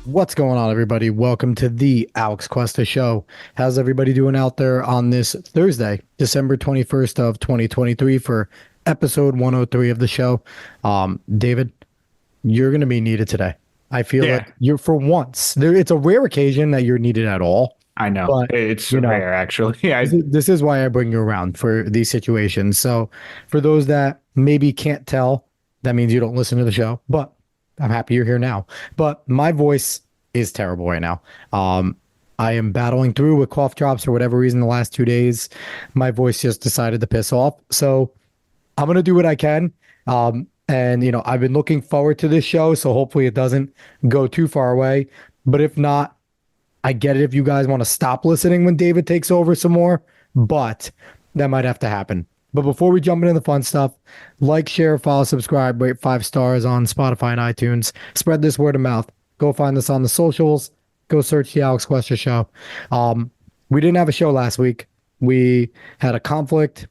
What's going on, everybody? Welcome to the Alex Cuesta Show. How's everybody doing out there on this Thursday, December 21st of 2023 for episode 103 of the show? David, you're going to be needed today. I feel like you're, for once, it's a rare occasion that you're needed at all. I know. But, it's rare, actually. Yeah, this is why I bring you around for these situations. So for those that maybe can't tell, that means you don't listen to the show, but I'm happy you're here now. But my voice is terrible right now. I am battling through with cough drops for whatever reason the last 2 days. My voice just decided to piss off. So I'm going to do what I can. And, I've been looking forward to this show, so hopefully it doesn't go too far away. But if not, I get it if you guys want to stop listening when David takes over some more, but that might have to happen. But before we jump into the fun stuff, like, share, follow, subscribe, rate 5 stars on Spotify and iTunes. Spread this word of mouth. Go find us on the socials. Go search the Alex Cuesta Show. We didn't have a show last week. We had a conflict.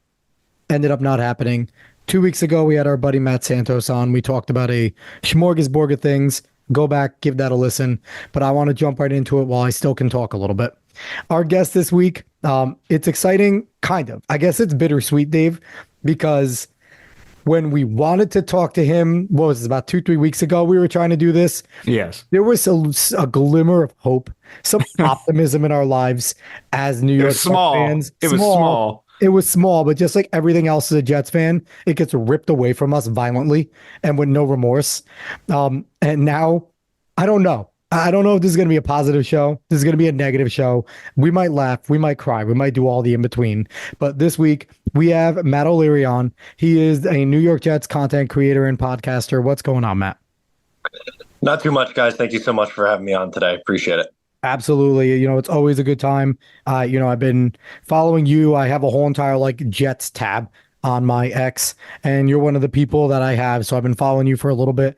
Ended up not happening. 2 weeks ago, we had our buddy Matt Santos on. We talked about a smorgasbord of things. Go back, give that a listen. But I want to jump right into it while I still can talk a little bit. Our guest this week, it's exciting, kind of. I guess it's bittersweet, Dave, because when we wanted to talk to him, what was it, about 2-3 weeks ago, we were trying to do this. Yes. There was a glimmer of hope, some optimism in our lives as New York fans. It was small. It was small, but just like everything else as a Jets fan, it gets ripped away from us violently and with no remorse. And now, I don't know. I don't know if this is going to be a positive show. This is going to be a negative show. We might laugh. We might cry. We might do all the in-between. But this week, we have Matt O'Leary on. He is a New York Jets content creator and podcaster. What's going on, Matt? Not too much, guys. Thank you so much for having me on today. Appreciate it. Absolutely. It's always a good time. I've been following you. I have a whole entire Jets tab on my X, and you're one of the people that I have. So I've been following you for a little bit.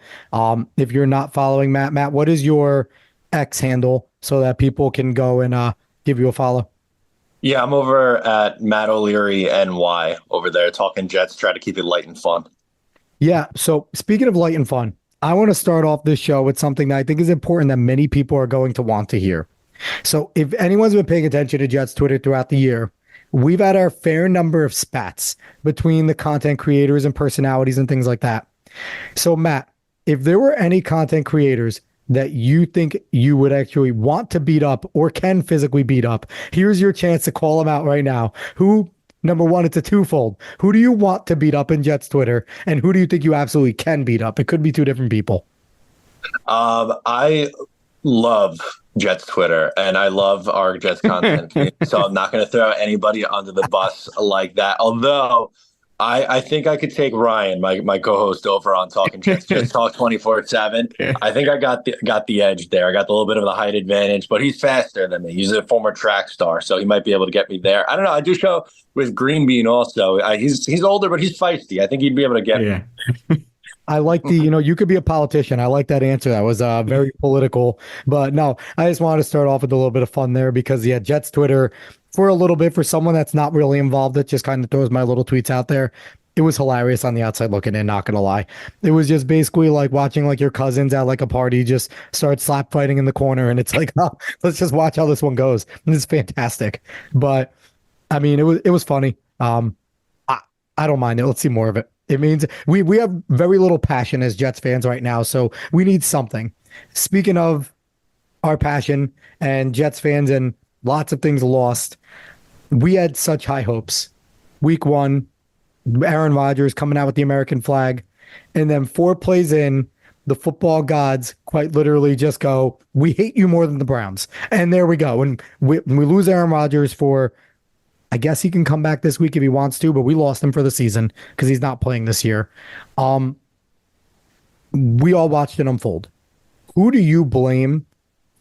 If you're not following Matt, what is your X handle so that people can go and give you a follow? Yeah, I'm over at Matt O'Leary NY over there talking Jets, try to keep it light and fun. Yeah. So speaking of light and fun, I want to start off this show with something that I think is important that many people are going to want to hear. So if anyone's been paying attention to Jets Twitter throughout the year, we've had our fair number of spats between the content creators and personalities and things like that. So Matt, if there were any content creators that you think you would actually want to beat up or can physically beat up, here's your chance to call them out right now. Who, number one, it's a twofold. Who do you want to beat up in Jets Twitter? And who do you think you absolutely can beat up? It could be two different people. I love Jets Twitter and I love our Jets content. So I'm not going to throw anybody under the bus like that. Although I think I could take Ryan, my co-host over on Talking Jets, Jets Talk 24/7. I think I got the edge there. I got a little bit of the height advantage, but he's faster than me. He's a former track star, so he might be able to get me there. I don't know. I do show with Green Bean also. He's older, but he's feisty. I think he'd be able to get me. I like the, you could be a politician. I like that answer. That was very political. But no, I just wanted to start off with a little bit of fun there because, Jets Twitter, for a little bit, for someone that's not really involved, that just kind of throws my little tweets out there, it was hilarious on the outside looking in, not going to lie. It was just basically like watching your cousins at a party just start slap fighting in the corner. And it's oh, let's just watch how this one goes. And it's fantastic. But, I mean, it was funny. I don't mind it. Let's see more of it. It means we have very little passion as Jets fans right now, so we need something. Speaking of our passion and Jets fans and lots of things lost, we had such high hopes. Week 1, Aaron Rodgers coming out with the American flag, and then 4 plays in, the football gods quite literally just go, we hate you more than the Browns. And there we go. And we lose Aaron Rodgers for, I guess he can come back this week if he wants to, but we lost him for the season because he's not playing this year. We all watched it unfold. Who do you blame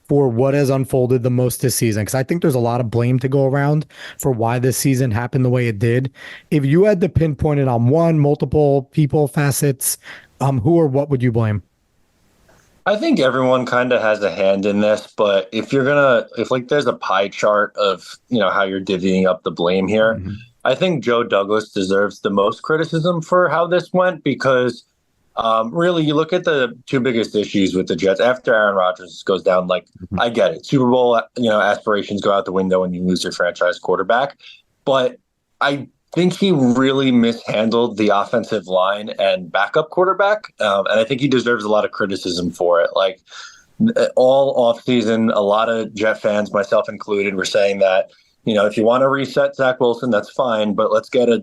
for what has unfolded the most this season, because I think there's a lot of blame to go around for why this season happened the way it did. If you had to pinpoint it on one, multiple people, facets, who or what would you blame? I think everyone kind of has a hand in this, but if like there's a pie chart of, how you're divvying up the blame here, I think Joe Douglas deserves the most criticism for how this went because really you look at the two biggest issues with the Jets after Aaron Rodgers goes down, like I get it. Super Bowl, aspirations go out the window when you lose your franchise quarterback, but I think he really mishandled the offensive line and backup quarterback. And I think he deserves a lot of criticism for it. Like all offseason, a lot of Jet fans, myself included, were saying that, if you want to reset Zach Wilson, that's fine, but let's get a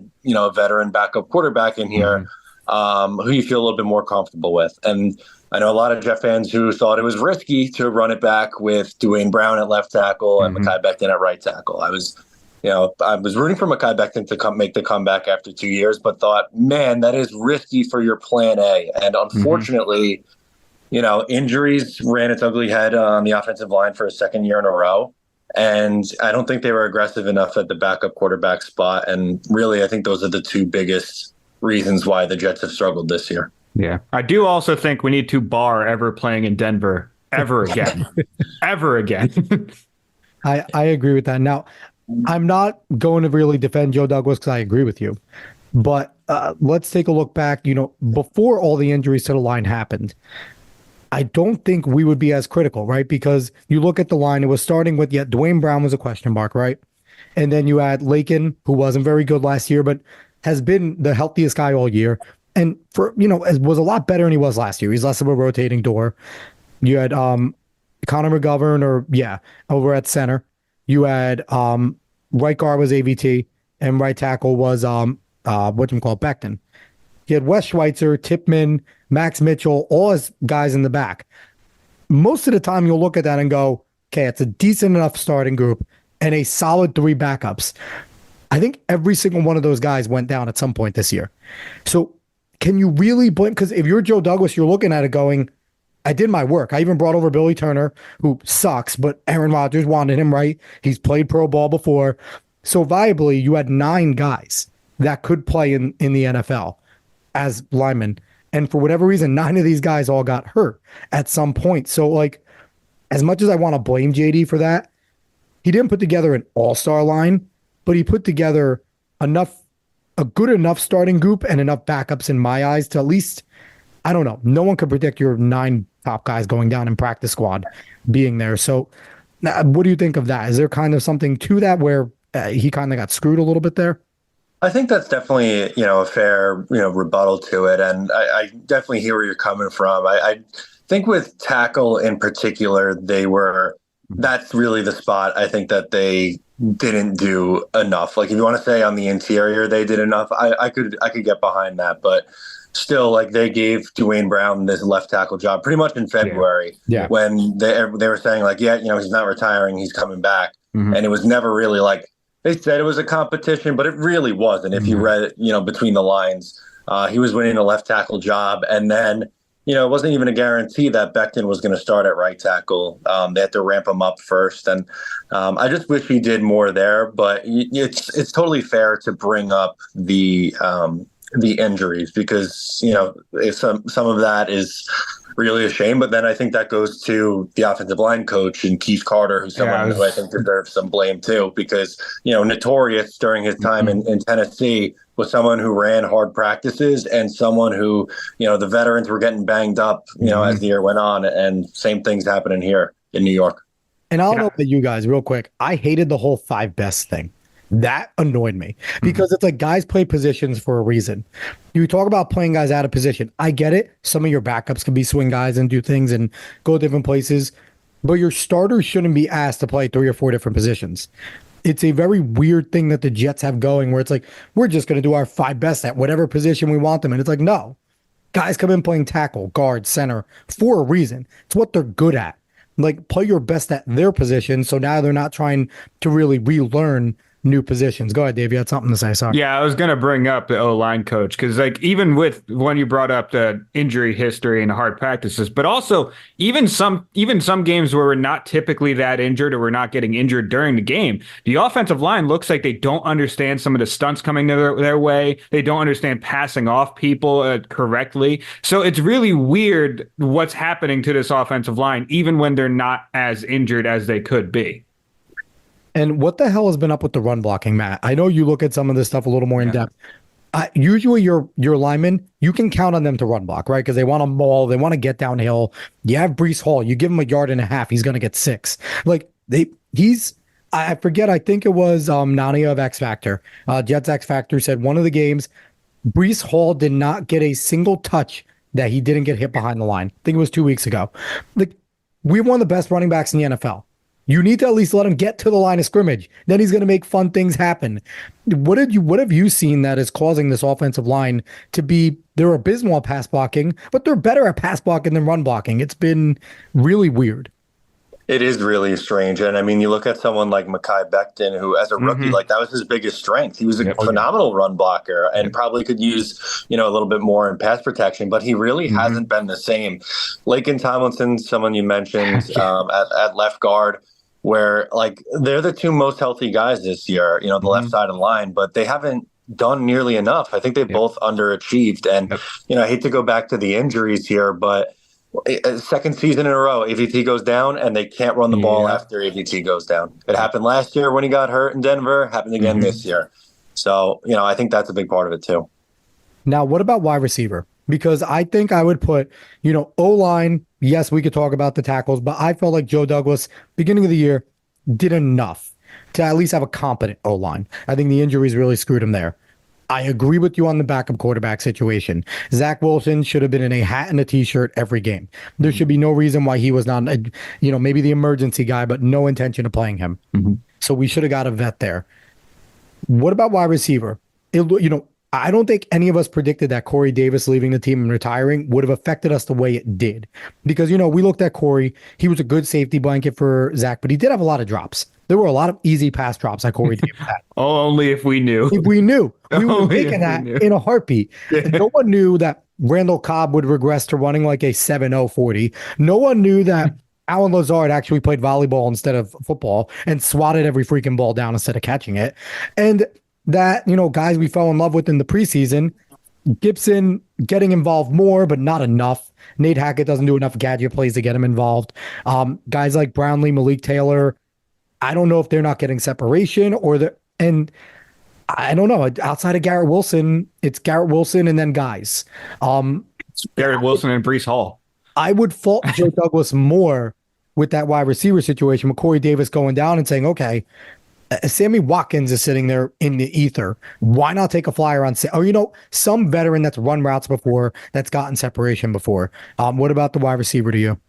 veteran backup quarterback in here who you feel a little bit more comfortable with. And I know a lot of Jet fans who thought it was risky to run it back with Dwayne Brown at left tackle and Mekhi Becton at right tackle. I was rooting for Mekhi Becton to make the comeback after 2 years, but thought, man, that is risky for your plan A. And unfortunately, injuries ran its ugly head on the offensive line for a second year in a row. And I don't think they were aggressive enough at the backup quarterback spot. And really, I think those are the two biggest reasons why the Jets have struggled this year. Yeah. I do also think we need to bar ever playing in Denver ever again. Ever again. I agree with that. Now, I'm not going to really defend Joe Douglas because I agree with you. But let's take a look back. Before all the injuries to the line happened, I don't think we would be as critical, right? Because you look at the line, it was starting with, Dwayne Brown was a question mark, right? And then you had Lakin, who wasn't very good last year, but has been the healthiest guy all year. And was a lot better than he was last year. He's less of a rotating door. You had Connor McGovern, over at center. You had right guard was AVT, and right tackle was Becton. You had Wes Schweitzer, Tipman, Max Mitchell, all his guys in the back. Most of the time, you'll look at that and go, okay, it's a decent enough starting group and a solid 3 backups. I think every single one of those guys went down at some point this year. So can you really blame? Because if you're Joe Douglas, you're looking at it going, I did my work. I even brought over Billy Turner, who sucks, but Aaron Rodgers wanted him, right? He's played pro ball before. So viably, you had 9 guys that could play in the NFL as linemen. And for whatever reason, 9 of these guys all got hurt at some point. So, like, as much as I want to blame JD for that, he didn't put together an all-star line, but he put together a good enough starting group and enough backups in my eyes to at least, I don't know, no one could predict your 9 top guys going down in practice squad being there. So what do you think of that? Is there kind of something to that where he kind of got screwed a little bit there? I think that's definitely, a fair, rebuttal to it. And I definitely hear where you're coming from. I think with tackle in particular, that's really the spot I think that they didn't do enough. Like if you want to say on the interior, they did enough. I could get behind that, but still, like they gave Dwayne Brown this left tackle job pretty much in February when they were saying like, he's not retiring, he's coming back. And it was never really like, they said it was a competition, but it really wasn't. If you read, between the lines, he was winning a left tackle job. And then, it wasn't even a guarantee that Becton was going to start at right tackle. They had to ramp him up first. And I just wish he did more there. But it's totally fair to bring up the injuries because, if some of that is really a shame. But then I think that goes to the offensive line coach and Keith Carter, who's someone who I think deserves some blame too, because, notorious during his time in Tennessee was someone who ran hard practices and someone who, the veterans were getting banged up, as the year went on, and same things happening here in New York. And I'll know that you guys real quick, I hated the whole 5 best thing. That annoyed me because it's like guys play positions for a reason. You talk about playing guys out of position. I get it. Some of your backups can be swing guys and do things and go different places, but your starters shouldn't be asked to play 3 or 4 different positions. It's a very weird thing that the Jets have going where it's like, we're just going to do our 5 best at whatever position we want them. And it's like, no, guys come in playing tackle, guard, center for a reason. It's what they're good at. Like play your best at their position. So now they're not trying to really relearn new positions. Go ahead, Dave. You had something to say. Sorry. Yeah, I was going to bring up the O-line coach because, like, even with when you brought up the injury history and the hard practices, but also even some games where we're not typically that injured or we're not getting injured during the game, the offensive line looks like they don't understand some of the stunts coming their way. They don't understand passing off people correctly. So it's really weird what's happening to this offensive line, even when they're not as injured as they could be. And what the hell has been up with the run blocking, Matt? I know you look at some of this stuff a little more in depth. Usually your linemen, you can count on them to run block, right? Because they want to maul, they want to get downhill. You have Breece Hall, you give him a yard and a half, he's going to get 6. Like I forget, I think it was Nania of X Factor. Jets X Factor said one of the games, Breece Hall did not get a single touch that he didn't get hit behind the line. I think it was 2 weeks ago. Like, we're one of the best running backs in the NFL. You need to at least let him get to the line of scrimmage. Then he's going to make fun things happen. What have you seen that is causing this offensive line to be, they're abysmal at pass blocking, but they're better at pass blocking than run blocking? It's been really weird. It is really strange. And I mean, you look at someone like Mekhi Becton, who as a rookie, like that was his biggest strength. He was a phenomenal run blocker and probably could use, a little bit more in pass protection, but he really hasn't been the same. Laken Tomlinson, someone you mentioned at left guard, where like they're the two most healthy guys this year, the left side of the line, but they haven't done nearly enough. I think they both underachieved. And, I hate to go back to the injuries here, but second season in a row, AVT goes down and they can't run the ball after AVT goes down. It happened last year when he got hurt in Denver, happened again this year. So, I think that's a big part of it too. Now, what about wide receiver? Because I think I would put, O-line, yes, we could talk about the tackles, but I felt like Joe Douglas, beginning of the year, did enough to at least have a competent O-line. I think the injuries really screwed him there. I agree with you on the backup quarterback situation. Zach Wilson should have been in a hat and a t-shirt every game. There should be no reason why he was not, maybe the emergency guy, but no intention of playing him. So we should have got a vet there. What about wide receiver? I don't think any of us predicted that Corey Davis leaving the team and retiring would have affected us the way it did. Because, we looked at Corey. He was a good safety blanket for Zach, but he did have a lot of drops. There were a lot of easy pass drops that Corey Davis had. Only if we knew. If we knew. We would have taken that in a heartbeat. No one knew that Randall Cobb would regress to running like a 7.0 40. No one knew that Alan Lazard actually played volleyball instead of football and swatted every freaking ball down instead of catching it. And that, guys we fell in love with in the preseason, Gibson getting involved more, but not enough. Nate Hackett doesn't do enough gadget plays to get him involved. Guys like Brownlee, Malik Taylor, I don't know if they're not getting separation and I don't know. Outside of Garrett Wilson, it's Garrett Wilson and then guys. It's Garrett Wilson and Breece Hall. I would fault Joe Douglas more with that wide receiver situation with Corey Davis going down and saying, okay, Sammy Watkins is sitting there in the ether. Why not take a flyer on, some veteran that's run routes before, that's gotten separation before? What about the wide receiver to you?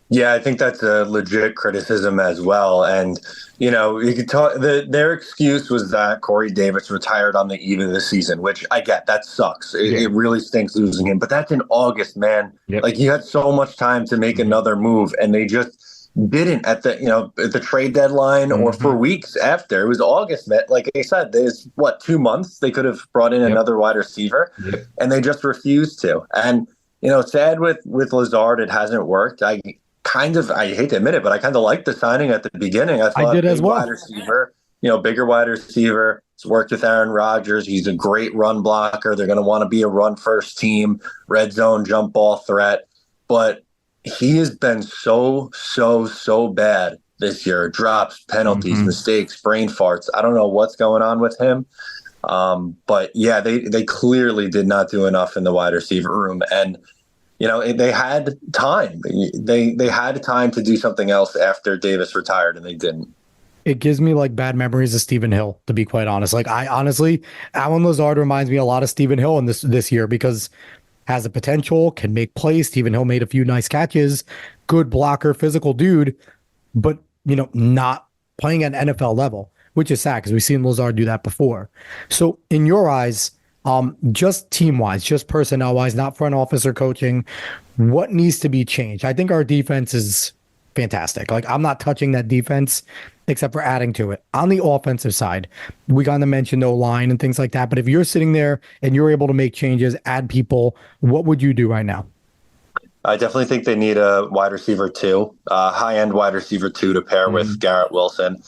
Yeah, I think that's a legit criticism as well. And, you could talk, their excuse was that Corey Davis retired on the eve of the season, which I get, that sucks. It really stinks losing him, but that's in August, man. Like you had so much time to make another move and they just didn't at the trade deadline or for weeks after. It was August, man. Like I said, there's 2 months they could have brought in another wide receiver and they just refused to. And, sad with Lazard, it hasn't worked. I hate to admit it, but I kind of liked the signing at the beginning. I thought I did as well. Wide receiver, bigger wide receiver. He's worked with Aaron Rodgers. He's a great run blocker. They're going to want to be a run first team, red zone, jump ball threat. But he has been so bad this year. Drops, penalties, mistakes, brain farts. I don't know what's going on with him. But yeah, they clearly did not do enough in the wide receiver room. And, they had time. They had time to do something else after Davis retired, and they didn't. It gives me like bad memories of Stephen Hill, to be quite honest. Like Alan Lazard reminds me a lot of Stephen Hill in this year because has the potential, can make plays. Stephen Hill made a few nice catches, good blocker, physical dude, but not playing at an NFL level, which is sad because we've seen Lazard do that before. So in your eyes, just team-wise, just personnel-wise, not front office or coaching, what needs to be changed? I think our defense is fantastic. Like, I'm not touching that defense except for adding to it. On the offensive side, we got to mention no line and things like that. But if you're sitting there and you're able to make changes, add people, what would you do right now? I definitely think they need a wide receiver two, high end wide receiver two to pair with Garrett Wilson.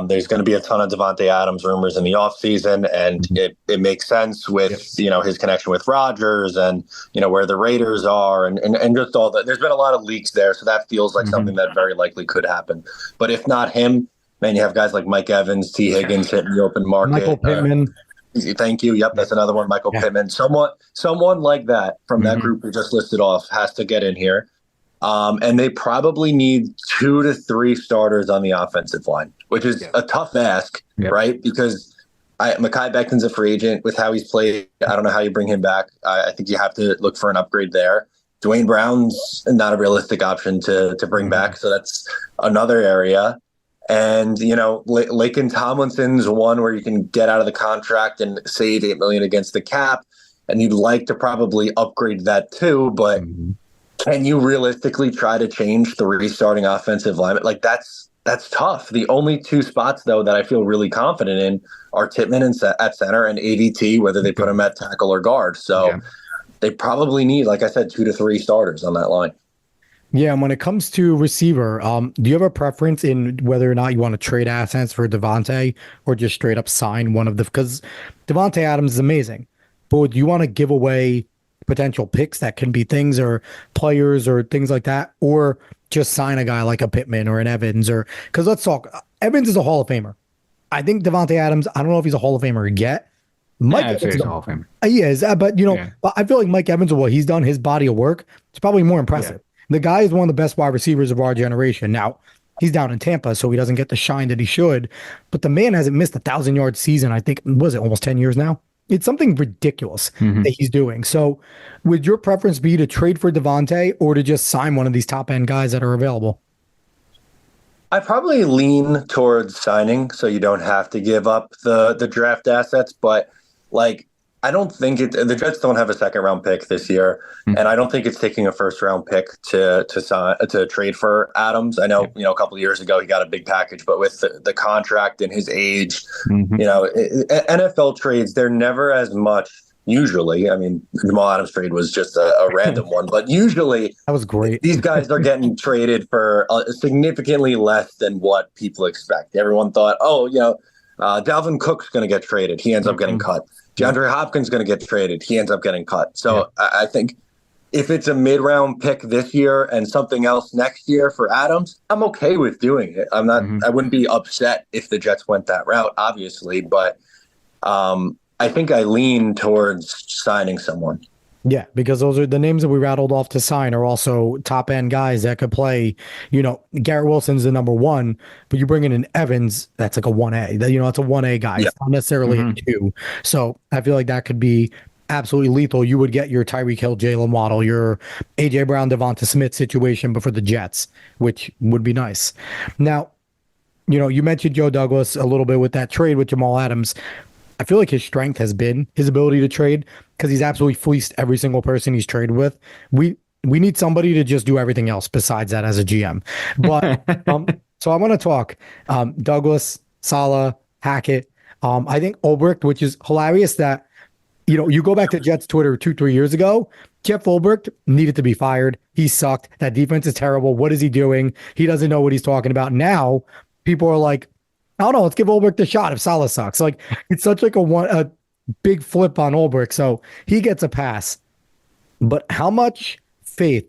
There's going to be a ton of Devontae Adams rumors in the offseason, and it makes sense with his connection with Rodgers and where the Raiders are and just all that. There's been a lot of leaks there, so that feels like something that very likely could happen. But if not him, man, you have guys like Mike Evans, T. Higgins hitting the open market. Michael Pittman. Thank you. Yep, that's another one. Michael Pittman. Someone like that from that group we just listed off has to get in here. And they probably need 2 to 3 starters on the offensive line, which is a tough ask, right? Because Mekhi Becton's a free agent. With how he's played, I don't know how you bring him back. I think you have to look for an upgrade there. Dwayne Brown's not a realistic option to bring back, so that's another area. And, Laken Tomlinson's one where you can get out of the contract and save $8 million against the cap. And you'd like to probably upgrade that too. But can you realistically try to change the restarting offensive lineman? Like that's tough. The only 2 spots, though, that I feel really confident in are Tippmann at center and AVT, whether they put him at tackle or guard. So they probably need, like I said, 2 to 3 starters on that line. Yeah, and when it comes to receiver, do you have a preference in whether or not you want to trade assets for Devontae or just straight up sign one of the? Because Devontae Adams is amazing, but do you want to give away potential picks that can be things or players or things like that, or just sign a guy like a Pittman or an Evans? Or because let's talk, Evans is a Hall of Famer. I think Devontae Adams, I don't know if he's a Hall of Famer yet. Mike Evans is a Hall of Famer. He is, but but I feel like Mike Evans, what he's done, his body of work, it's probably more impressive. Yeah. The guy is one of the best wide receivers of our generation. Now, he's down in Tampa, so he doesn't get the shine that he should. But the man hasn't missed a 1,000-yard season, I think, was it almost 10 years now? It's something ridiculous that he's doing. So would your preference be to trade for Devontae or to just sign one of these top-end guys that are available? I probably lean towards signing so you don't have to give up the draft assets. But, I don't think the Jets don't have a second-round pick this year, and I don't think it's taking a first-round pick to trade for Adams. I know, a couple of years ago he got a big package, but with the contract and his age, NFL trades, they're never as much. Usually, I mean, Jamal Adams trade was just a random one, but usually that was great. These guys are getting traded for significantly less than what people expect. Everyone thought, Dalvin Cook's going to get traded. He ends up getting cut. DeAndre Hopkins going to get traded. He ends up getting cut. So I think if it's a mid-round pick this year and something else next year for Adams, I'm okay with doing it. I'm not. I wouldn't be upset if the Jets went that route, obviously, but I think I lean towards signing someone. Yeah, because those are the names that we rattled off to sign are also top end guys that could play. Garrett Wilson's the number 1, but you bring in an Evans, that's like a 1A. It's a 1A guy. It's not necessarily a 2. So I feel like that could be absolutely lethal. You would get your Tyreek Hill, Jalen Waddle, your A.J. Brown, Devonta Smith situation, but for the Jets, which would be nice. Now, you mentioned Joe Douglas a little bit with that trade with Jamal Adams. I feel like his strength has been his ability to trade because he's absolutely fleeced every single person he's traded with. We need somebody to just do everything else besides that as a GM. But so I want to talk Douglas, Salah, Hackett. I think Ulbricht, which is hilarious that, you go back to Jets Twitter 2-3 years ago, Jeff Ulbricht needed to be fired. He sucked. That defense is terrible. What is he doing? He doesn't know what he's talking about. Now people are like, I don't know. Let's give Ulbricht a shot if Salah sucks. It's such a big flip on Ulbricht. So he gets a pass. But how much faith,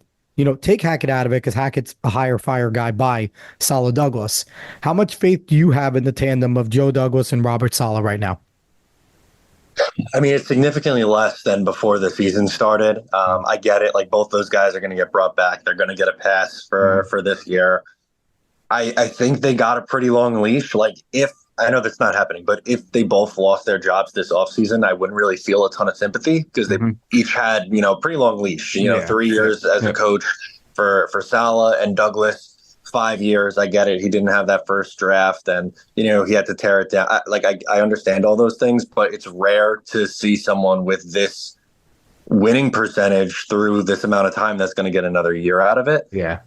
take Hackett out of it because Hackett's a higher fire guy by Salah Douglas. How much faith do you have in the tandem of Joe Douglas and Robert Salah right now? I mean, it's significantly less than before the season started. I get it. Both those guys are going to get brought back. They're going to get a pass for this year. I think they got a pretty long leash. If I know that's not happening, but if they both lost their jobs this offseason, I wouldn't really feel a ton of sympathy because they each had, pretty long leash, 3 years as a coach for Salah and Douglas, 5 years. I get it. He didn't have that first draft and, he had to tear it down. I understand all those things, but it's rare to see someone with this winning percentage through this amount of time that's going to get another year out of it. Yeah.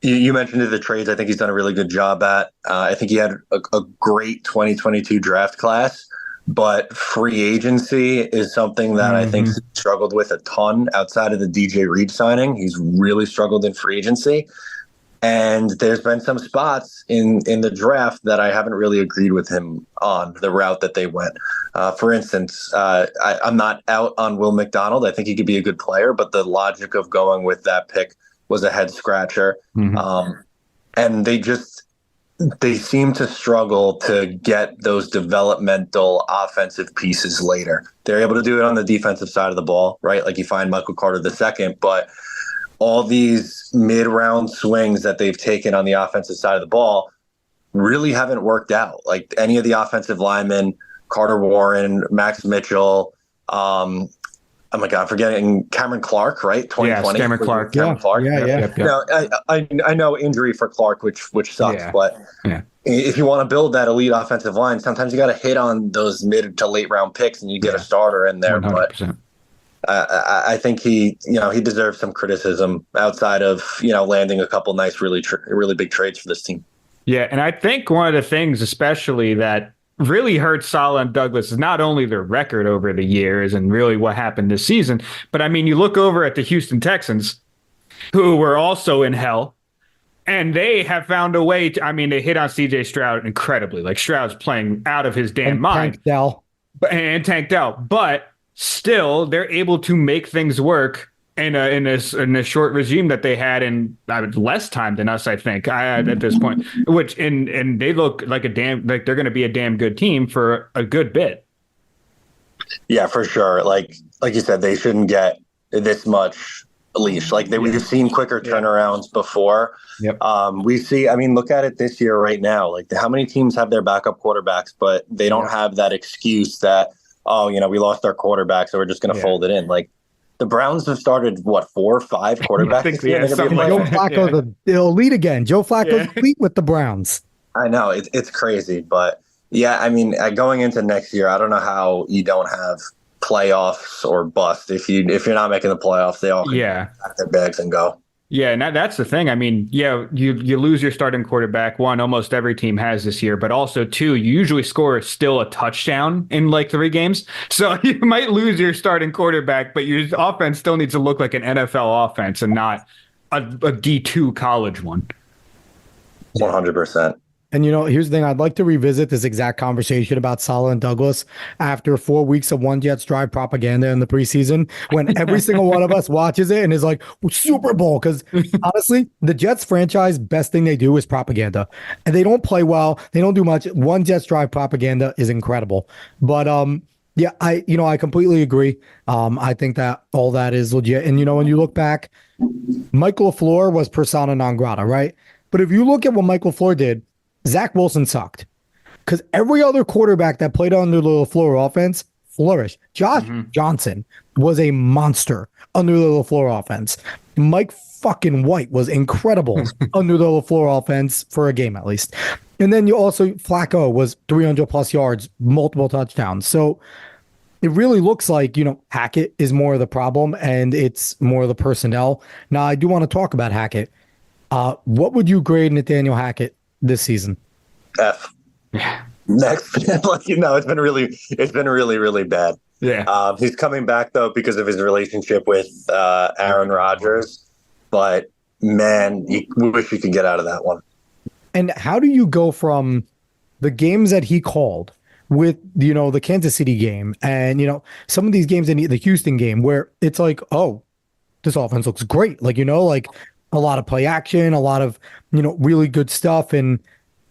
You mentioned the trades. I think he's done a really good job at. I think he had a great 2022 draft class, but free agency is something that I think he struggled with a ton outside of the DJ Reed signing. He's really struggled in free agency. And there's been some spots in the draft that I haven't really agreed with him on the route that they went. For instance, I'm not out on Will McDonald. I think he could be a good player, but the logic of going with that pick was a head scratcher. And they seem to struggle to get those developmental offensive pieces later. They're able to do it on the defensive side of the ball, right? Like you find Michael Carter II, but all these mid-round swings that they've taken on the offensive side of the ball really haven't worked out. Like any of the offensive linemen, Carter Warren, Max Mitchell, oh my God, I'm forgetting Cameron Clark, right? 2020. Yeah, Cameron Clark. Cameron Clark. Yeah. No, I know injury for Clark, which sucks, but if you want to build that elite offensive line, sometimes you got to hit on those mid to late round picks, and you get a starter in there. 100%. But I think he deserves some criticism outside of landing a couple nice, really big trades for this team. Yeah, and I think one of the things, especially that really hurt Salah and Douglas, is not only their record over the years and really what happened this season, but I mean, you look over at the Houston Texans, who were also in hell, and they have found a way to, I mean, they hit on CJ Stroud incredibly. Like Stroud's playing out of his damn mind. Tank Dell. But still, they're able to make things work in a short regime that they had in less time than us, I think, at this point. Which and they look like they're going to be a damn good team for a good bit. Yeah, for sure. Like you said, they shouldn't get this much leash. Like we've seen quicker turnarounds before. Yep. We see. I mean, look at it this year right now. Like how many teams have their backup quarterbacks, but they don't have that excuse that we lost our quarterback, so we're just going to fold it in. Like the Browns have started 4 or 5 quarterbacks this year. Joe Flacco, the elite again. Joe Flacco's elite with the Browns. I know it's crazy, but yeah, I mean, going into next year, I don't know how you don't have playoffs or bust. If you're not making the playoffs, they all pack their bags and go. Yeah, and that's the thing. I mean, you lose your starting quarterback. One, almost every team has this year, but also two, you usually score still a touchdown in like 3 games. So you might lose your starting quarterback, but your offense still needs to look like an NFL offense and not a D2 college one. 100%. And, here's the thing. I'd like to revisit this exact conversation about Salah and Douglas after 4 weeks of One Jets Drive propaganda in the preseason, when every single one of us watches it and is like, Super Bowl. Because honestly, the Jets franchise, best thing they do is propaganda. And they don't play well. They don't do much. One Jets Drive propaganda is incredible. But I completely agree. I think that all that is legit. And, when you look back, Michael LaFleur was persona non grata, right? But if you look at what Michael LaFleur did, Zach Wilson sucked because every other quarterback that played under the LaFleur offense flourished. Josh Johnson was a monster under the LaFleur offense. Mike fucking White was incredible under the LaFleur offense for a game at least. And then you also, Flacco was 300 plus yards, multiple touchdowns. So it really looks like, Hackett is more of the problem and it's more of the personnel. Now, I do want to talk about Hackett. What would you grade Nathaniel Hackett this season? F. Next, it's been really, really bad. Yeah. He's coming back though because of his relationship with Aaron Rodgers, but man, we wish he could get out of that one. And how do you go from the games that he called with, the Kansas City game and, some of these games in the Houston game where it's like, oh, this offense looks great. Like, a lot of play action, a lot of, really good stuff. And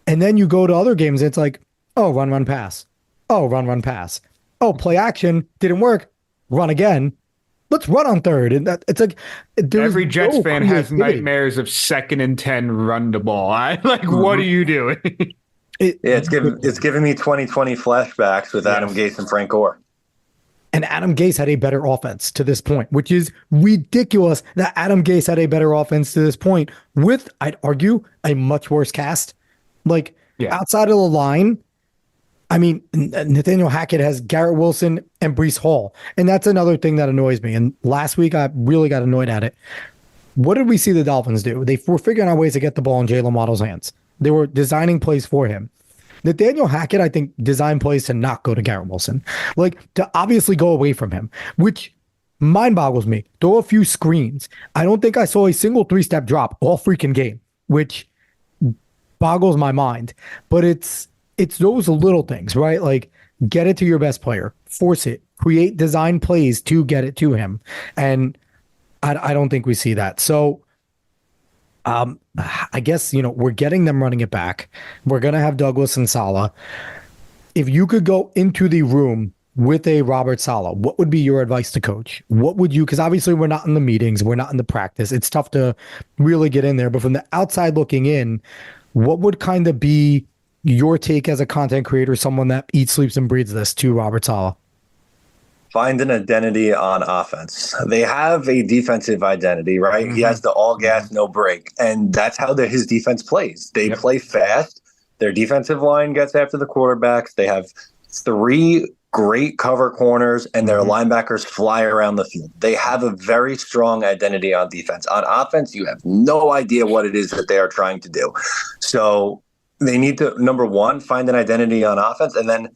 then you go to other games, it's like, oh, run, pass. Oh, run, pass. Oh, play action didn't work. Run again. Let's run on third. And it's like every Jets fan has nightmares of 2nd and 10 run the ball. What are you doing? It's giving me 2020 flashbacks with Adam Gase and Frank Gore. And Adam Gase had a better offense to this point, which is ridiculous that Adam Gase had a better offense to this point with, I'd argue, a much worse cast. Outside of the line, I mean, Nathaniel Hackett has Garrett Wilson and Breece Hall. And that's another thing that annoys me. And last week, I really got annoyed at it. What did we see the Dolphins do? They were figuring out ways to get the ball in Jalen Waddle's hands. They were designing plays for him. Nathaniel Hackett, I think, designed plays to not go to Garrett Wilson, like to obviously go away from him, which mind boggles me. Throw a few screens. I don't think I saw a single 3-step drop all freaking game, which boggles my mind. But it's those little things, right? Like get it to your best player, force it, create design plays to get it to him, and I don't think we see that. So I guess, we're getting them running it back. We're going to have Douglas and Salah. If you could go into the room with a Robert Salah, what would be your advice to coach? What would you, because obviously we're not in the meetings, we're not in the practice. It's tough to really get in there. But from the outside looking in, what would kind of be your take as a content creator, someone that eats, sleeps, and breathes this to Robert Salah? Find an identity on offense. They have a defensive identity, right? He has the all gas, no break. And that's how his defense plays. They play fast. Their defensive line gets after the quarterbacks. They have 3 great cover corners, and their linebackers fly around the field. They have a very strong identity on defense. On offense, you have no idea what it is that they are trying to do. So they need to, number one, find an identity on offense, and then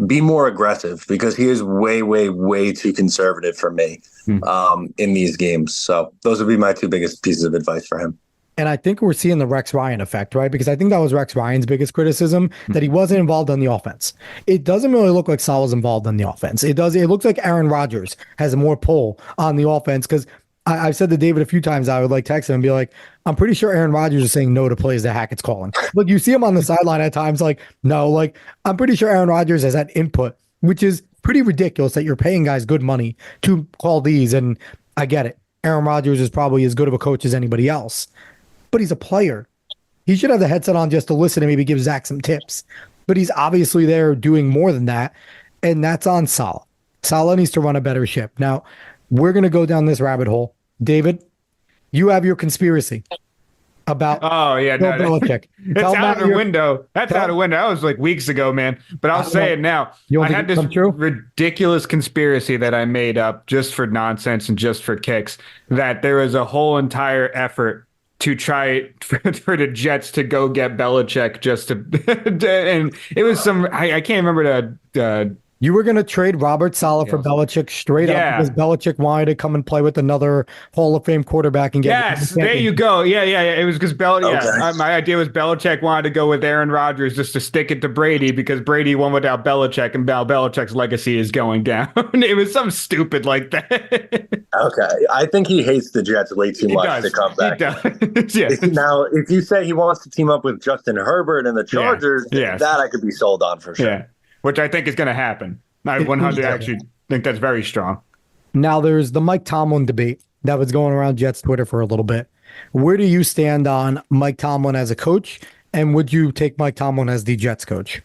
be more aggressive, because he is way, way, way too conservative for me in these games. So those would be my 2 biggest pieces of advice for him. And I think we're seeing the Rex Ryan effect, right? Because I think that was Rex Ryan's biggest criticism, that he wasn't involved on the offense. It doesn't really look like Salah's involved on the offense. It looks like Aaron Rodgers has more pull on the offense, because I've said to David a few times, I would like text him and be like, I'm pretty sure Aaron Rodgers is saying no to plays that Hackett's calling. Like you see him on the sideline at times, like, no, like I'm pretty sure Aaron Rodgers has that input, which is pretty ridiculous that you're paying guys good money to call these. And I get it. Aaron Rodgers is probably as good of a coach as anybody else, but he's a player. He should have the headset on just to listen and maybe give Zach some tips, but he's obviously there doing more than that. And that's on Salah. Salah needs to run a better ship. Now, we're going to go down this rabbit hole. David, you have your conspiracy about Bill Belichick. It's out of the window. That's out of the window. That was like weeks ago, man. But I'll say it now. I had this ridiculous conspiracy that I made up just for nonsense and just for kicks, that there was a whole entire effort to try for the Jets to go get Belichick just to and it was I can't remember the you were going to trade Robert Salah for Belichick straight up because Belichick wanted to come and play with another Hall of Fame quarterback and get. Yes, there you go. Yeah. It was because my idea was Belichick wanted to go with Aaron Rodgers just to stick it to Brady, because Brady won without Belichick, and now Belichick's legacy is going down. It was something stupid like that. Okay, I think he hates the Jets way too much to come back. He does. Yeah. Now, if you say he wants to team up with Justin Herbert and the Chargers, that I could be sold on for sure. Yeah. Which I think is going to happen. I 100 actually think that's very strong. Now there's the Mike Tomlin debate that was going around Jets Twitter for a little bit. Where do you stand on Mike Tomlin as a coach? And would you take Mike Tomlin as the Jets coach?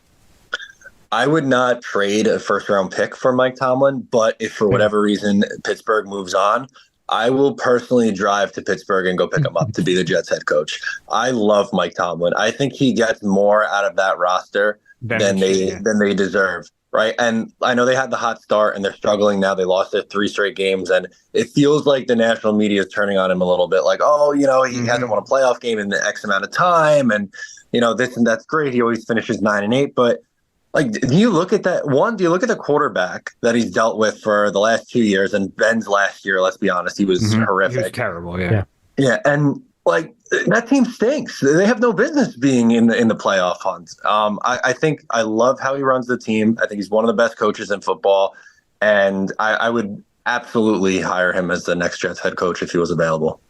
I would not trade a first-round pick for Mike Tomlin, but if for whatever reason Pittsburgh moves on, I will personally drive to Pittsburgh and go pick him up to be the Jets head coach. I love Mike Tomlin. I think he gets more out of that roster than they deserve, right? And I know they had the hot start and they're struggling now. They lost their 3 straight games, and it feels like the national media is turning on him a little bit, like, he hasn't won a playoff game in the X amount of time, and this and that's great. He always finishes 9-8, but like, do you look at that? One, do you look at the quarterback that he's dealt with for the last 2 years, and Ben's last year? Let's be honest, he was horrific. He was terrible. Yeah. And like, that team stinks. They have no business being in the playoff hunt. I think I love how he runs the team. I think he's one of the best coaches in football, and I would absolutely hire him as the next Jets head coach if he was available.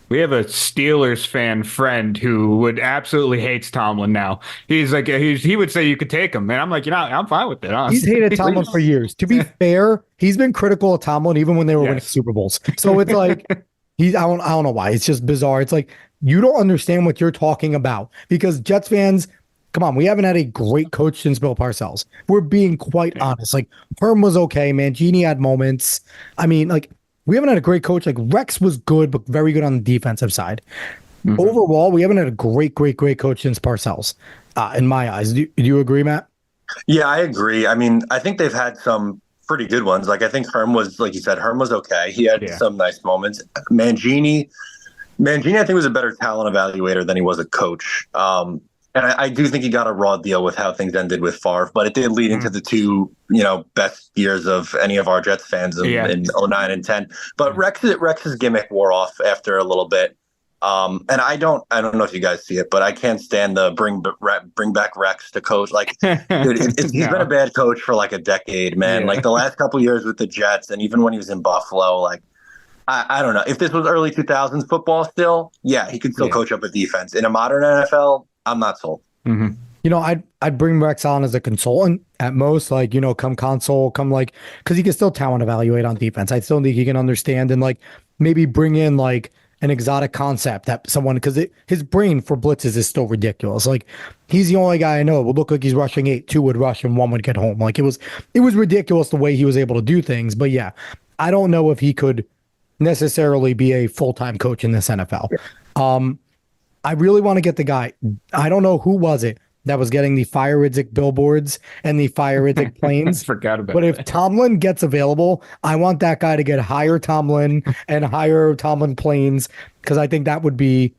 We have a Steelers fan friend who would absolutely hates Tomlin now. He's like, he would say you could take him, and I'm like, I'm fine with it. Honestly. He's hated Tomlin for years. To be fair, he's been critical of Tomlin even when they were winning Super Bowls. So it's like. I don't know why. It's just bizarre. It's like, you don't understand what you're talking about, because Jets fans, come on, we haven't had a great coach since Bill Parcells. We're being quite honest. Like, Herm was okay, man. Genie had moments. I mean, like, we haven't had a great coach. Like, Rex was good, but very good on the defensive side. Overall, we haven't had a great coach since Parcells, in my eyes. Do you agree, Matt? Yeah, I agree. I mean, I think they've had some pretty good ones. Like, I think Herm was, like you said, Herm was okay. He had some nice moments. Mangini, Mangini, I think, was a better talent evaluator than he was a coach. And I do think he got a raw deal with how things ended with Favre, but it did lead into the two, best years of any of our Jets fans in 09 and 10. But Rex's gimmick wore off after a little bit. And I don't know if you guys see it, but I can't stand the bring back Rex to coach. Like, dude, he's been a bad coach for like a decade, man. Yeah. Like the last couple of years with the Jets, and even when he was in Buffalo, like I don't know if this was early 2000s football still. Yeah, he could still coach up a defense. In a modern NFL, I'm not sold. Mm-hmm. I'd bring Rex on as a consultant at most, like, come console, come like, because he can still talent evaluate on defense. I still think he can understand and like maybe bring in like an exotic concept that someone, because his brain for blitzes is still ridiculous. Like, he's the only guy I know would look like he's rushing 8, 2 would rush and 1 would get home. Like, it was ridiculous the way he was able to do things. But yeah, I don't know if he could necessarily be a full-time coach in this NFL. I really want to get the guy. I don't know who was it that was getting the Fire Idzik billboards and the Fire Idzik planes. Forgot about But if that. Tomlin gets available, I want that guy to get higher Tomlin and higher Tomlin planes, because I think that would be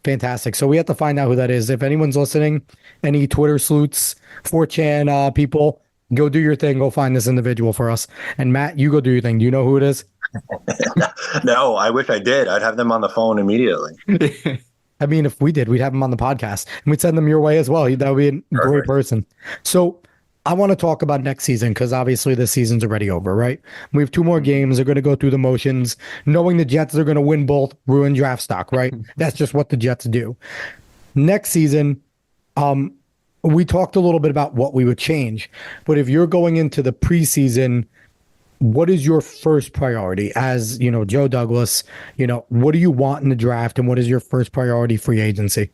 fantastic. So we have to find out who that is. If anyone's listening, any Twitter sleuths, 4chan people, go do your thing. Go find this individual for us. And Matt, you go do your thing. Do you know who it is? No, I wish I did. I'd have them on the phone immediately. I mean, if we did, we'd have him on the podcast and we'd send them your way as well. That would be a great person. So I want to talk about next season, because obviously this season's already over, right? We have 2 more games. They're going to go through the motions, knowing the Jets are going to win both, ruin draft stock, right? That's just what the Jets do. Next season, we talked a little bit about what we would change, but if you're going into the preseason, what is your first priority as, Joe Douglas? What do you want in the draft, and what is your first priority free agency?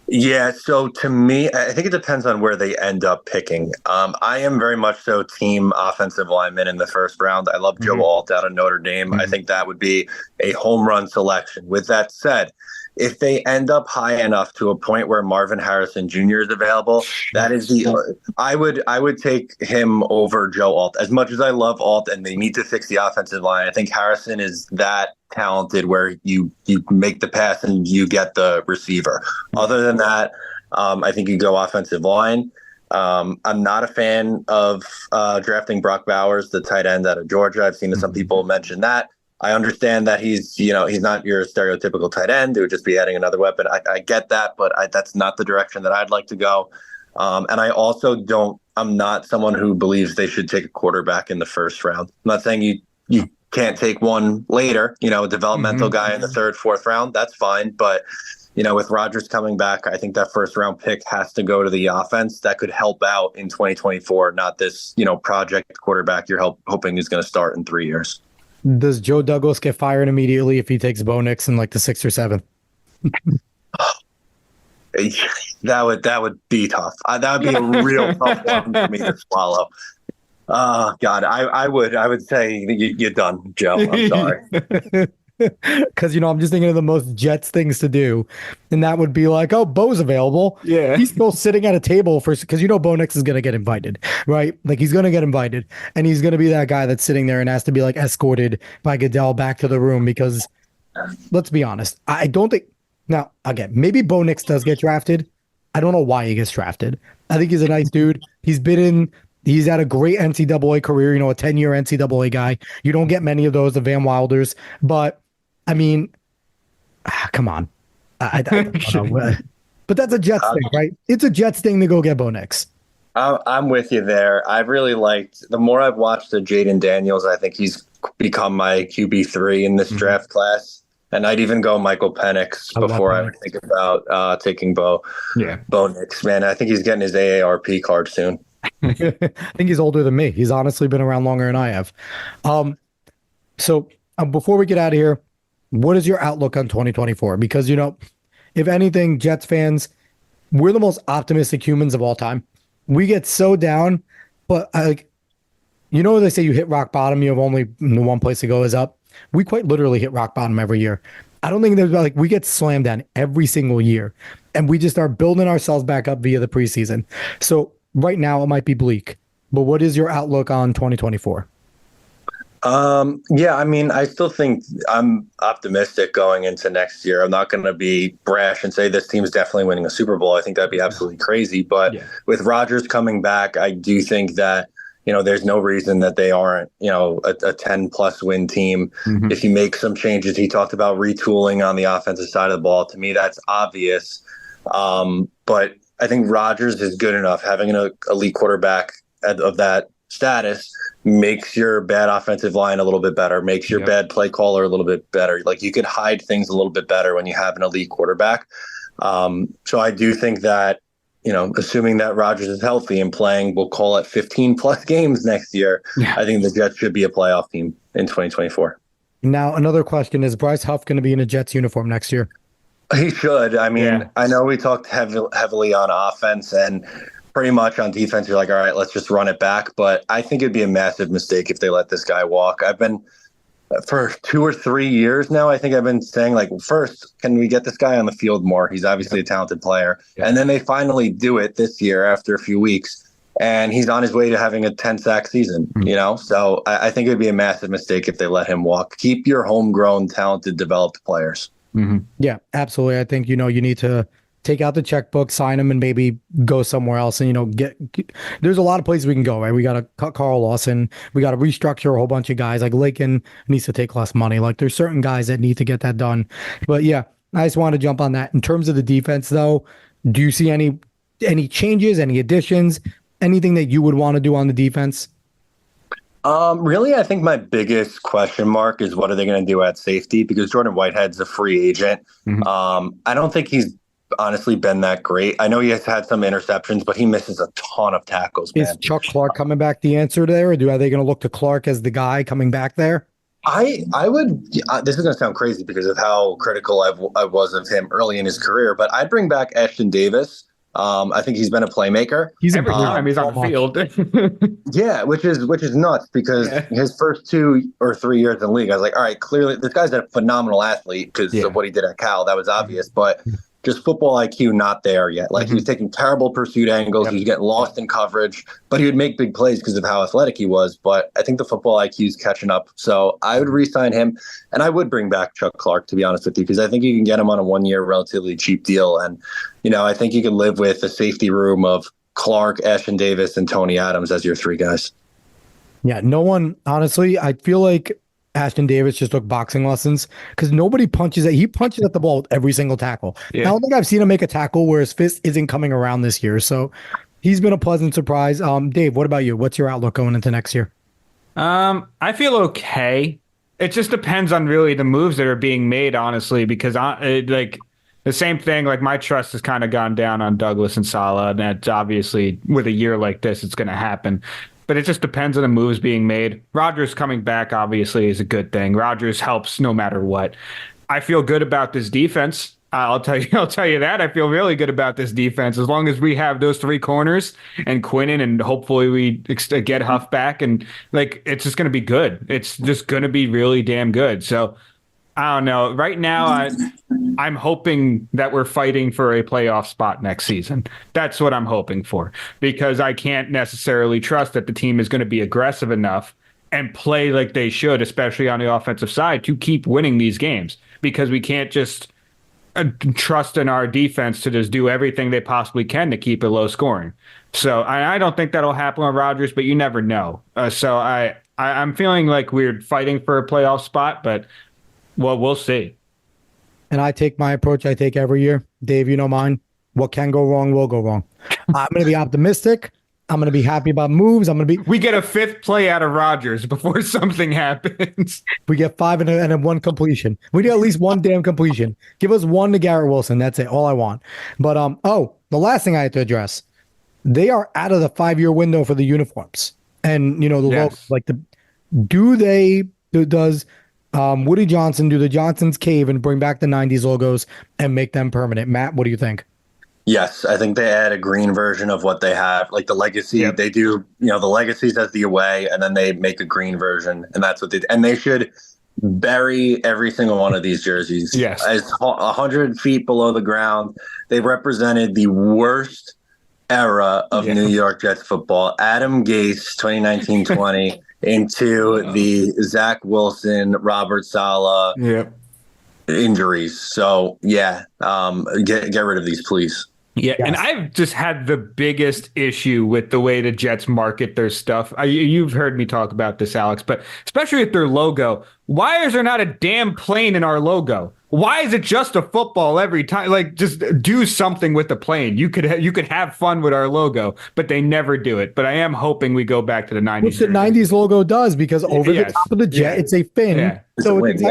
Yeah, so to me, I think it depends on where they end up picking. I am very much so team offensive lineman in the first round. I love Joe Alt out of Notre Dame. I think that would be a home run selection. With that said, if they end up high enough to a point where Marvin Harrison Jr. is available, that is I would take him over Joe Alt. As much as I love Alt and they need to fix the offensive line, I think Harrison is that talented where you make the pass and you get the receiver. Other than that, I think you go offensive line. I'm not a fan of drafting Brock Bowers, the tight end out of Georgia. I've seen some people mention that. I understand that he's not your stereotypical tight end. It would just be adding another weapon. I get that, but that's not the direction that I'd like to go. And I also I'm not someone who believes they should take a quarterback in the first round. I'm not saying you can't take one later, a developmental guy in the 3rd, 4th round. That's fine. But, with Rodgers coming back, I think that first round pick has to go to the offense that could help out in 2024, not this, project quarterback you're hoping is going to start in 3 years. Does Joe Douglas get fired immediately if he takes Bo Nix in like the 6th or 7th? That would be tough. That would be a real tough one for me to swallow. Oh God, I would say you're done, Joe. I'm sorry. Because, I'm just thinking of the most Jets things to do. And that would be like, oh, Bo's available. Yeah. He's still sitting at a table because Bo Nix is going to get invited, right? Like, he's going to get invited. And he's going to be that guy that's sitting there and has to be like escorted by Goodell back to the room, because let's be honest, I don't think. Now, again, maybe Bo Nix does get drafted. I don't know why he gets drafted. I think he's a nice dude. He's had a great NCAA career, a 10-year NCAA guy. You don't get many of those, the Van Wilders. But, I mean, come on. I don't know. But that's a Jets thing, right? It's a Jets thing to go get Bo Nix. I'm with you there. I've really liked, the more I've watched the Jaden Daniels, I think he's become my QB3 in this draft class. And I'd even go Michael Penix before I would think about taking Bo Nix. Man, I think he's getting his AARP card soon. I think he's older than me. He's honestly been around longer than I have. So before we get out of here, what is your outlook on 2024? Because, if anything, Jets fans, we're the most optimistic humans of all time. We get so down, but they say you hit rock bottom, you have only one place to go is up. We quite literally hit rock bottom every year. I don't think there's we get slammed down every single year, and we just are building ourselves back up via the preseason. So right now it might be bleak, but what is your outlook on 2024? Yeah, I mean, I still think I'm optimistic going into next year. I'm not going to be brash and say this team's definitely winning a Super Bowl. I think that'd be absolutely crazy. But Yeah. with Rodgers coming back, I do think that, there's no reason that they aren't, a 10 plus win team. Hmm. If you make some changes, he talked about retooling on the offensive side of the ball. To me, that's obvious. But I think Rodgers is good enough. Having an elite quarterback of that status makes your bad offensive line a little bit better, makes your bad play caller a little bit better. Like, you can hide things a little bit better when you have an elite quarterback. So I do think that, assuming that Rodgers is healthy and playing, we'll call it 15 plus games next year, Yeah. I think the Jets should be a playoff team in 2024. Now, another question, is Bryce Huff going to be in a Jets uniform next year? He should. I mean, Yeah. I know we talked heavily on offense, and pretty much on defense, you're like, all right, let's just run it back. But I think it'd be a massive mistake if they let this guy walk. I've been, for 2 or 3 years now, I think I've been saying, like, first, can we get this guy on the field more? He's obviously a talented player. Yeah. And then they finally do it this year after a few weeks. And he's on his way to having a 10-sack season, So I think it'd be a massive mistake if they let him walk. Keep your homegrown, talented, developed players. Mm-hmm. Yeah, absolutely. I think, you need to take out the checkbook, sign him, and maybe go somewhere else. And, get there's a lot of places we can go, right? We got to cut Carl Lawson. We got to restructure a whole bunch of guys. Like, Lakin needs to take less money. Like, there's certain guys that need to get that done. But yeah, I just want to jump on that. In terms of the defense, though, do you see any changes, any additions, anything that you would want to do on the defense? Really, I think my biggest question mark is what are they going to do at safety, because Jordan Whitehead's a free agent. Mm-hmm. I don't think he's honestly been that great. I know he has had some interceptions, but he misses a ton of tackles, man. Is Chuck Clark coming back the answer there, or are they going to look to Clark as the guy coming back there? I would. This is going to sound crazy because of how critical I was of him early in his career, but I'd bring back Ashton Davis. I think he's been a playmaker. He's Every time he's on the field. Yeah, which is nuts, because his first 2 or 3 years in the league, I was like, all right, clearly this guy's a phenomenal athlete because of what he did at Cal. That was obvious, but just football IQ not there yet. Like, he was taking terrible pursuit angles. He was getting lost in coverage, but he would make big plays because of how athletic he was. But I think the football IQ is catching up. So I would re-sign him, and I would bring back Chuck Clark, to be honest with you, because I think you can get him on a 1-year relatively cheap deal. And, I think you can live with a safety room of Clark, Ashton Davis, and Tony Adams as your 3 guys. Yeah, no one, honestly, I feel like Ashton Davis just took boxing lessons, because nobody punches he punches at the ball with every single tackle. I don't think I've seen him make a tackle where his fist isn't coming around this year. So he's been a pleasant surprise. Dave, what about you? What's your outlook going into next year? I feel okay. It just depends on really the moves that are being made, honestly, because like the same thing, like my trust has kind of gone down on Douglas and Salah, and that's obviously with a year like this, it's going to happen. But it just depends on the moves being made. Rodgers coming back, obviously, is a good thing. Rodgers helps no matter what. I feel good about this defense. I'll tell you that. I feel really good about this defense. As long as we have those 3 corners and Quinnen, and hopefully we get Huff back, and like, it's just going to be good. It's just going to be really damn good. So I don't know. Right now, I'm hoping that we're fighting for a playoff spot next season. That's what I'm hoping for, because I can't necessarily trust that the team is going to be aggressive enough and play like they should, especially on the offensive side, to keep winning these games, because we can't just trust in our defense to just do everything they possibly can to keep it low scoring. So I don't think that'll happen with Rodgers, but you never know. So I'm feeling like we're fighting for a playoff spot, but well, we'll see. And I take my approach I take every year. Dave, you know mine. What can go wrong will go wrong. I'm going to be optimistic. I'm going to be happy about moves. We get a 5th play out of Rodgers before something happens. We get 5 and 1 completion. We get at least 1 damn completion. Give us 1 to Garrett Wilson. That's it. All I want. But the last thing I have to address, they are out of the 5-year window for the uniforms. And, the logo, like does Woody Johnson do the Johnson's Cave and bring back the 90s logos and make them permanent? Matt, what do you think? Yes, I think they add a green version of what they have, like the legacy. They do, the legacies as the away, and then they make a green version, and that's what they should bury every single one of these jerseys. Yes, as 100 feet below the ground. They represented the worst era of New York Jets football. Adam Gase, 2019-20. into the Zach Wilson, Robert Saleh Yep. injuries. So yeah, get rid of these, please. Yeah, and I've just had the biggest issue with the way the Jets market their stuff. You've heard me talk about this, Alex, but especially with their logo. Why is there not a damn plane in our logo? Why is it just a football every time? Like, just do something with the plane. You could have fun with our logo, but they never do it. But I am hoping we go back to the 90s. Which the 90s logo does, because over the top of the jet, it's a fin. Yeah. So it's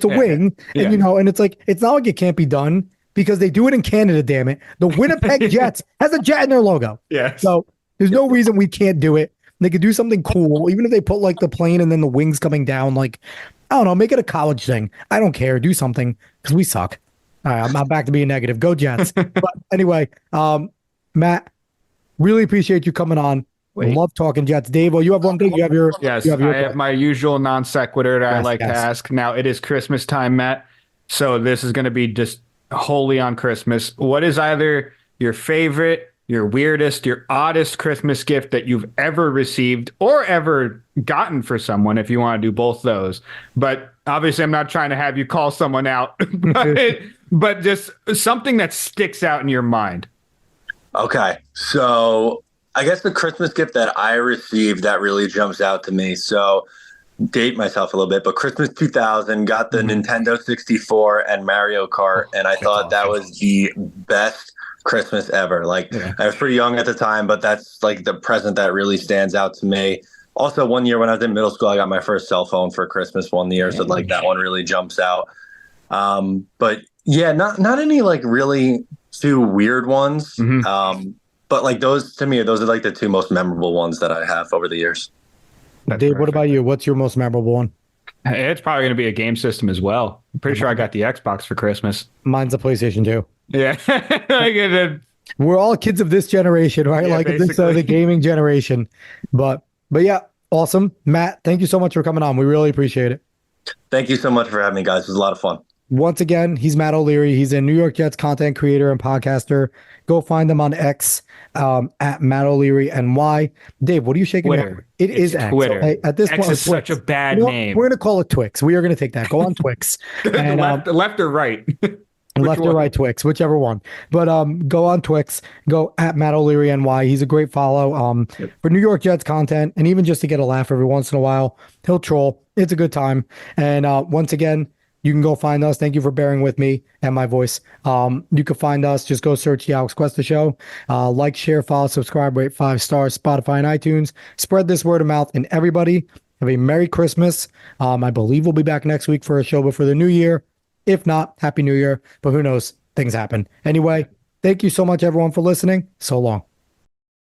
a wing. And, and it's like, it's not like it can't be done, because they do it in Canada, damn it. The Winnipeg Jets has a jet in their logo. Yeah. So there's no reason we can't do it. They could do something cool, even if they put like the plane and then the wings coming down. Like, I don't know, make it a college thing. I don't care. Do something, because we suck. All right, I'm back to being negative. Go Jets. But anyway, Matt, really appreciate you coming on. Love talking Jets. Dave, well, you have one thing. You have your I have my usual non sequitur that I like to ask. Now, it is Christmas time, Matt. So this is going to be just wholly on Christmas. What is either your favorite, your weirdest, your oddest Christmas gift that you've ever received or ever gotten for someone, if you want to do both those? But obviously, I'm not trying to have you call someone out, but just something that sticks out in your mind. Okay. So I guess the Christmas gift that I received that really jumps out to me. So date myself a little bit, but Christmas 2000 got the Nintendo 64 and Mario Kart, and I thought that was the best Christmas ever. Like, I was pretty young at the time, but that's like the present that really stands out to me. Also, one year when I was in middle school, I got my first cell phone for Christmas one year, so like that one really jumps out. But yeah, not any like really too weird ones. But like those, to me, those are like the two most memorable ones that I have over the years. Dave, what about you? What's your most memorable one? It's probably going to be a game system as well. I'm pretty sure I got the Xbox for Christmas. Mine's a PlayStation 2. Yeah. We're all kids of this generation, right? Yeah, like this the gaming generation. But yeah, awesome. Matt, thank you so much for coming on. We really appreciate it. Thank you so much for having me, guys. It was a lot of fun. Once again, he's Matt O'Leary. He's a New York Jets content creator and podcaster. Go find him on X at Matt O'Leary NY. Dave, what are you shaking your head? It is X. Twitter. Okay? At this X point, is such a bad name. We're going to call it Twix. We are going to take that. Go on Twix. And, left or right? Left or right Twix, whichever one. But go on Twix. Go at Matt O'Leary NY. He's a great follow for New York Jets content, and even just to get a laugh every once in a while. He'll troll. It's a good time. And once again, you can go find us. Thank you for bearing with me and my voice. You can find us. Just go search The Alex Cuesta Show. Like, share, follow, subscribe, rate 5 stars, Spotify and iTunes. Spread this word of mouth, and everybody have a Merry Christmas. I believe we'll be back next week for a show before the new year. If not, Happy New Year. But who knows? Things happen. Anyway, thank you so much, everyone, for listening. So long.